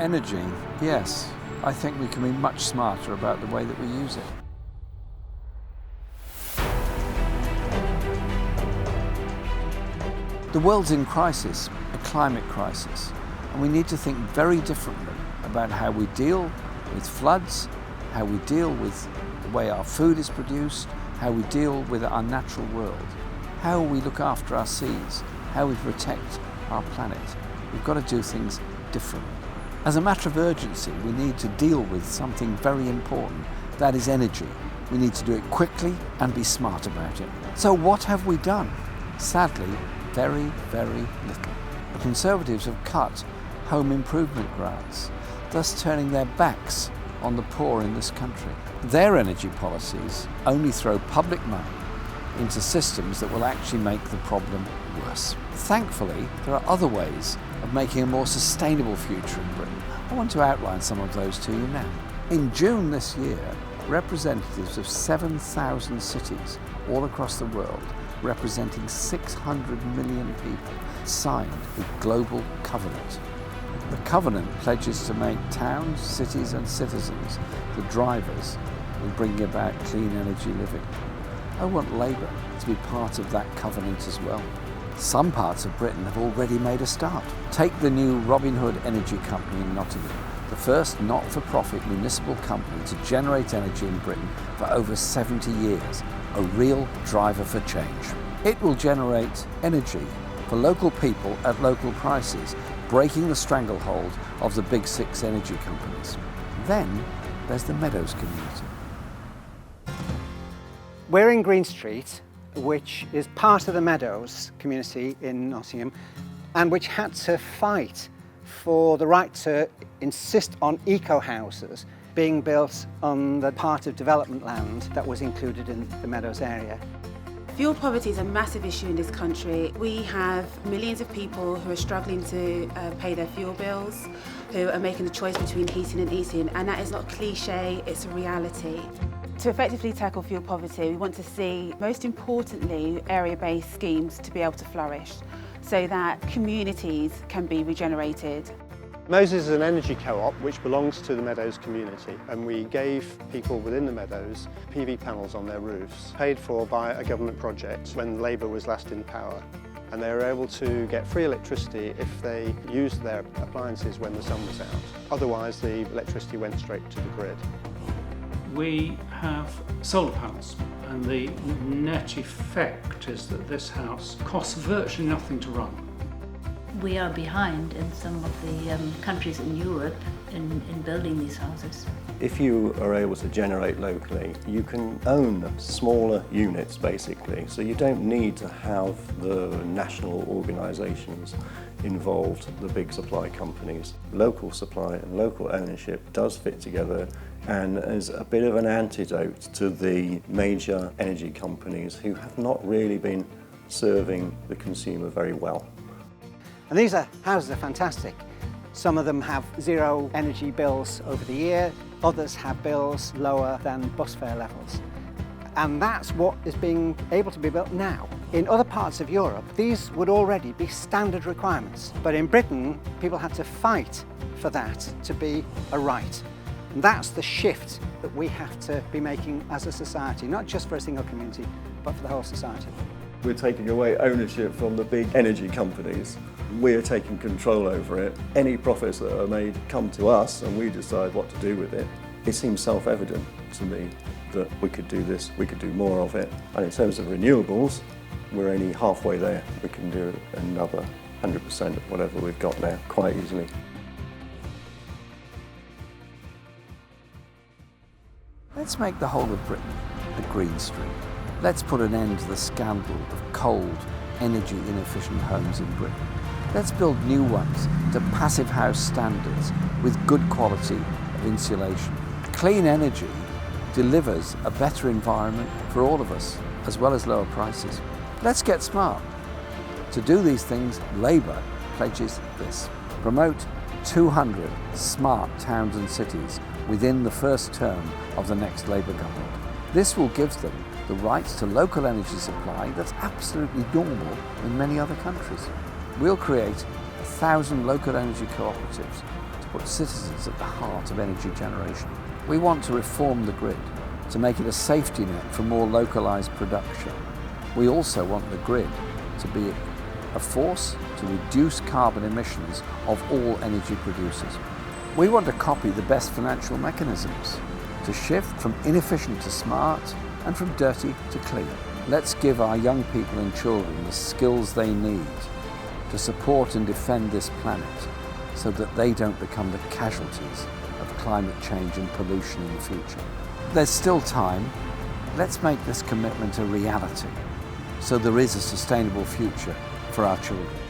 Energy, yes. I think we can be much smarter about the way that we use it. The world's in crisis, a climate crisis, and we need to think very differently about how we deal with floods, how we deal with the way our food is produced, how we deal with our natural world, how we look after our seas, how we protect our planet. We've got to do things differently. As a matter of urgency, we need to deal with something very important, that is energy. We need to do it quickly and be smart about it. So what have we done? Sadly, very, very little. The Conservatives have cut home improvement grants, thus turning their backs on the poor in this country. Their energy policies only throw public money into systems that will actually make the problem worse. Thankfully, there are other ways of making a more sustainable future in Britain. I want to outline some of those to you now. In June this year, representatives of 7,000 cities all across the world, representing 600 million people, signed a global covenant. The covenant pledges to make towns, cities and citizens the drivers in bringing about clean energy living. I want Labour to be part of that covenant as well. Some parts of Britain have already made a start. Take the new Robin Hood Energy Company in Nottingham, the first not-for-profit municipal company to generate energy in Britain for over 70 years, a real driver for change. It will generate energy for local people at local prices, breaking the stranglehold of the big six energy companies. Then there's the Meadows community. We're in Green Street, which is part of the Meadows community in Nottingham, and which had to fight for the right to insist on eco-houses being built on the part of development land that was included in the Meadows area. Fuel poverty is a massive issue in this country. We have millions of people who are struggling to pay their fuel bills, who are making the choice between heating and eating, and that is not cliche, it's a reality. To effectively tackle fuel poverty, we want to see, most importantly, area-based schemes to be able to flourish so that communities can be regenerated. Moses is an energy co-op which belongs to the Meadows community, and we gave people within the Meadows PV panels on their roofs, paid for by a government project when Labour was last in power. And they were able to get free electricity if they used their appliances when the sun was out. Otherwise, the electricity went straight to the grid. We have solar panels, and the net effect is that this house costs virtually nothing to run. We are behind in some of the countries in Europe in building these houses. If you are able to generate locally, you can own smaller units basically, so you don't need to have the national organisations involved, the big supply companies. Local supply and local ownership does fit together and is a bit of an antidote to the major energy companies who have not really been serving the consumer very well. And these houses are fantastic. Some of them have zero energy bills over the year, others have bills lower than bus fare levels. And that's what is being able to be built now. In other parts of Europe, these would already be standard requirements. But in Britain, people had to fight for that to be a right. And that's the shift that we have to be making as a society, not just for a single community, but for the whole society. We're taking away ownership from the big energy companies. We're taking control over it. Any profits that are made come to us and we decide what to do with it. It seems self-evident to me that we could do this, we could do more of it. And in terms of renewables, we're only halfway there. We can do another 100% of whatever we've got now quite easily. Let's make the whole of Britain a Green Street. Let's put an end to the scandal of cold, energy-inefficient homes in Britain. Let's build new ones to passive house standards with good quality of insulation. Clean energy delivers a better environment for all of us, as well as lower prices. Let's get smart. To do these things, Labour pledges this: promote 200 smart towns and cities within the first term of the next Labour government. This will give them the rights to local energy supply that's absolutely normal in many other countries. We'll create 1,000 local energy cooperatives to put citizens at the heart of energy generation. We want to reform the grid to make it a safety net for more localised production. We also want the grid to be a force to reduce carbon emissions of all energy producers. We want to copy the best financial mechanisms to shift from inefficient to smart and from dirty to clean. Let's give our young people and children the skills they need to support and defend this planet so that they don't become the casualties of climate change and pollution in the future. There's still time. Let's make this commitment a reality so there is a sustainable future for our children.